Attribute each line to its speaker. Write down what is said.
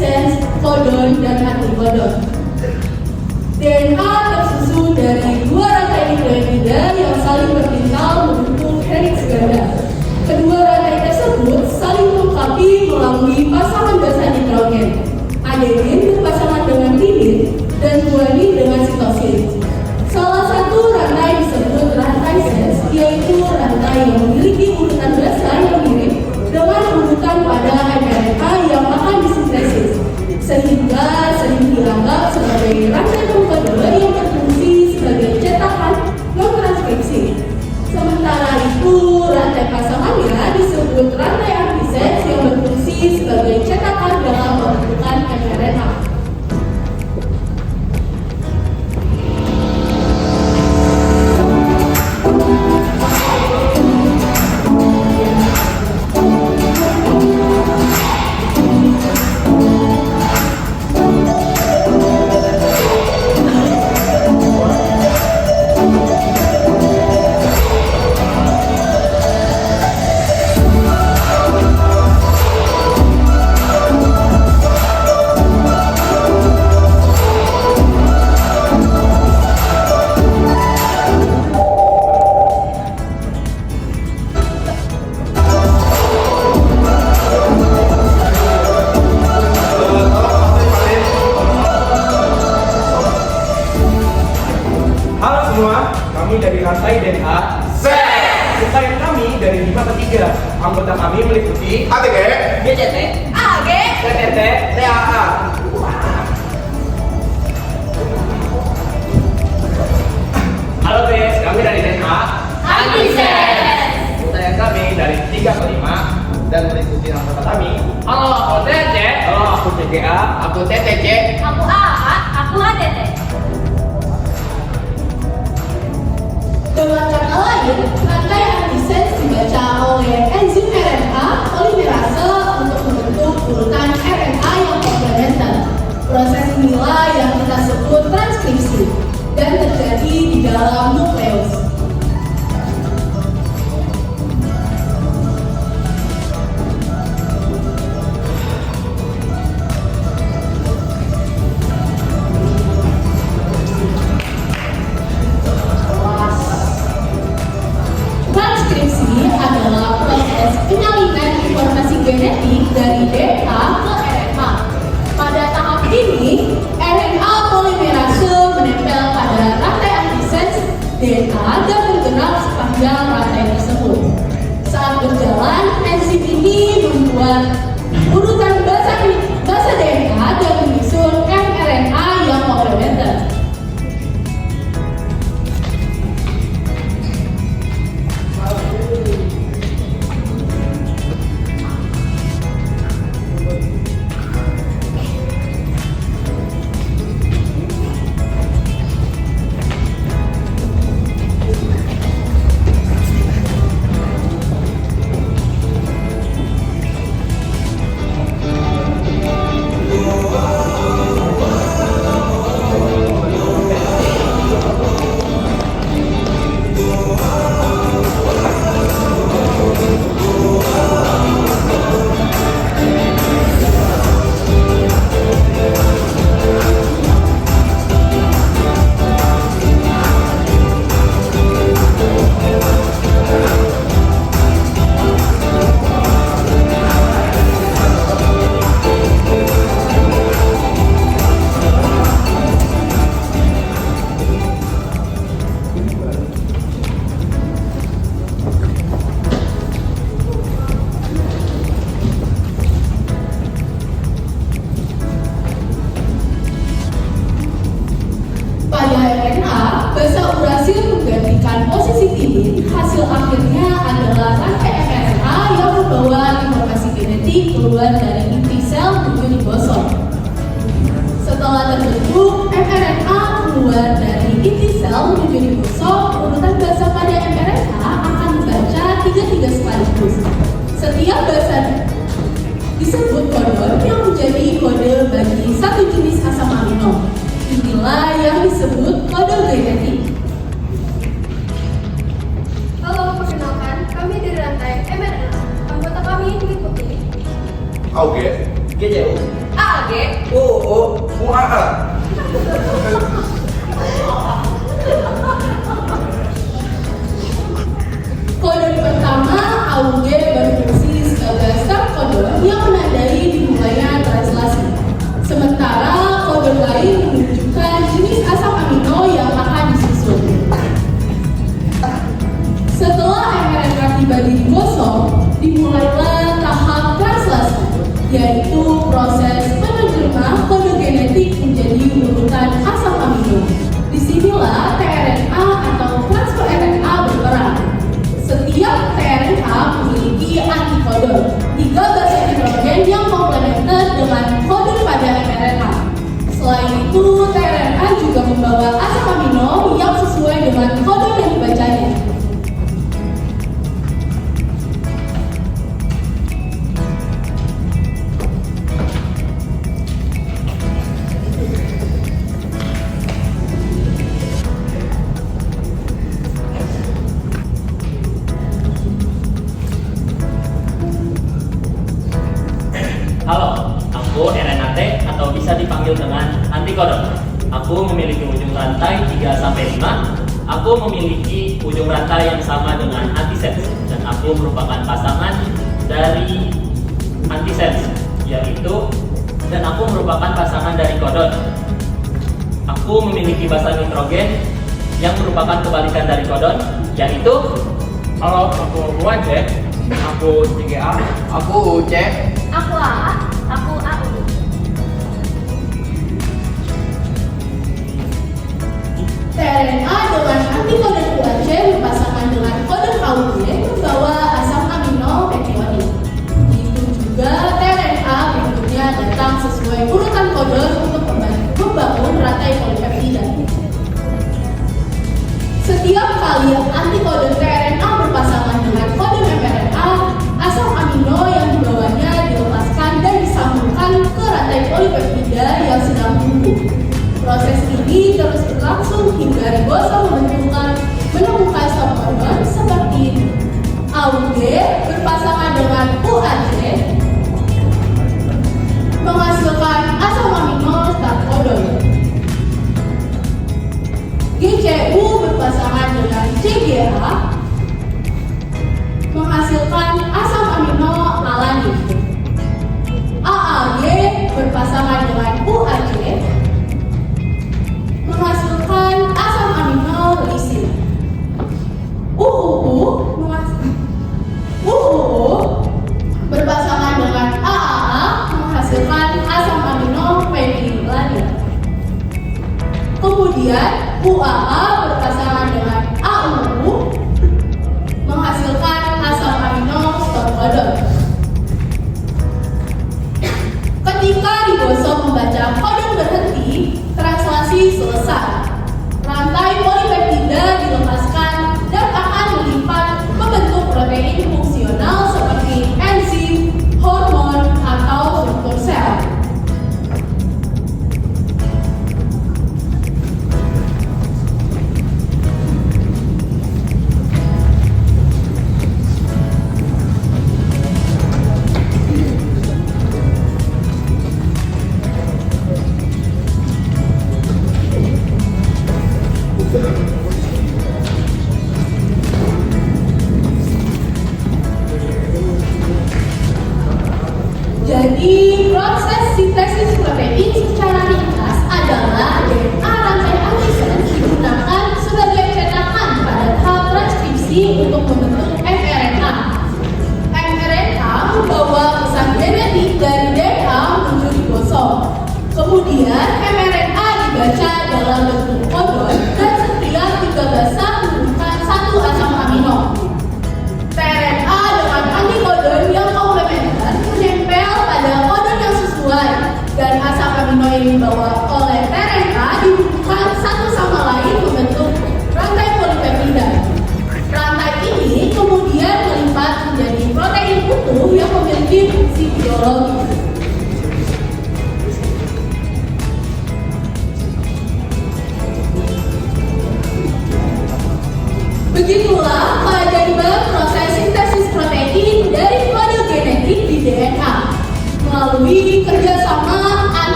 Speaker 1: antisense, kodon, dan antikodon. DNA tersusun dari dua rantai nukleotida yang saling berpintal membentuk helix ganda. Kedua rantai tersebut saling melengkapi melalui pasangan basa nitrogen. Adenin berpasangan dengan timin dan guanin dengan sitosin. Salah satu rantai disebut rantai sense, yaitu rantai yang memiliki urutan basa yang mirip dengan urutan pada mRNA yang akan disintesis, sehingga sering dianggap sebagai rantai pengkode yang berfungsi sebagai cetakan non-transkripsi. Sementara itu, rantai pasangannya disebut rantai antisense yang berfungsi sebagai cetakan dalam pembentukan mRNA.
Speaker 2: Kami dari rantai DNA Z. Klien kami dari 5 ke 3. Anggota kami meliputi
Speaker 3: ATG,
Speaker 4: GCT, AG,
Speaker 2: TTT, TAA. Halo guys, kami dari DNA
Speaker 4: Antisense.
Speaker 2: Klien kami dari 3 ke 5 dan meliputi anggota kami.
Speaker 4: Halo, aku TC,
Speaker 2: Halo, aku CGA,
Speaker 3: aku TTC,
Speaker 4: aku AA, aku HTT.
Speaker 1: Dengan kata lain, rantai antisense dibaca oleh enzim RNA polimerase untuk membentuk urutan RNA yang komplementer. Proses inilah yang kita sebut transkripsi dan terjadi di dalam nukleus. Transkripsi adalah proses penyalinan informasi genetik dari DNA ke RNA. Pada tahap ini, RNA polimerase menempel pada rantai antisense DNA dan bergerak sepanjang rantai tersebut. Saat berjalan, enzim ini membuat urutan basa DNA dan menyusun mRNA yang komplementer. hasil akhirnya adalah rantai mRNA yang membawa informasi genetik keluar dari inti sel menuju ribosom. Setelah terbentuk, mRNA keluar dari inti sel menuju ribosom, urutan basa pada mRNA akan dibaca 3 sekaligus. Setiap basa disebut kodon yang menjadi kode bagi satu jenis asam amino. Inilah yang disebut kode genetik.
Speaker 5: Halo, perkenalkan, kami dari rantai mRNA. Anggota kami meliputi
Speaker 3: AUG,
Speaker 2: GJU,
Speaker 4: AG, UAG.
Speaker 2: UAA.
Speaker 1: Kode pertama AUG berfungsi sebagai start kode yang menandai dimulainya translasi. Sementara kode lain menunjukkan jenis asam amino yang akan disusun. Setelah mRNA tiba di ribosom, dimulailah tahap translasi, yaitu proses menerjemah kode genetik menjadi urutan asam amino. Disinilah tRNA atau transfer RNA berperan. Setiap tRNA memiliki antikodon 3 basis nitrogen yang komplementer dengan kode pada mRNA. Selain itu, tRNA juga membawa asam amino yang sesuai dengan kode yang dibacanya.
Speaker 3: Halo, aku RNA-T atau bisa dipanggil dengan antikodon. Aku memiliki ujung rantai 3-5. Aku memiliki ujung rantai yang sama dengan antisense dan aku merupakan pasangan dari antisense, dan aku merupakan pasangan dari kodon. Aku memiliki basa nitrogen yang merupakan kebalikan dari kodon, yaitu
Speaker 2: Halo, aku UAJ. Aku 3A.
Speaker 6: Aku UC.
Speaker 4: Aku AA. Aku AU.
Speaker 1: tRNA dengan antikodon UAC berpasangan dengan kodon AUG membawa asam amino metionin. Begitu juga tRNA berikutnya datang sesuai urutan kodon untuk membangun rantai polipeptida. Setiap kali antikodon tRNA berpasangan dengan kodon mRNA, asam amino yang dibawanya dilepaskan dan disambungkan ke rantai polipeptida yang sedang tumbuh. Proses ini terus berlangsung hingga ribosom menemukan stop codon seperti ini. AUG berpasangan dengan UAC menghasilkan asam amino start codon. GCU berpasangan dengan CGA menghasilkan asam amino alanin. AAG berpasangan dengan UAC menghasilkan asam amino lisin. UUU berpasangan dengan AAA menghasilkan asam amino fenilalanina. Kemudian UAA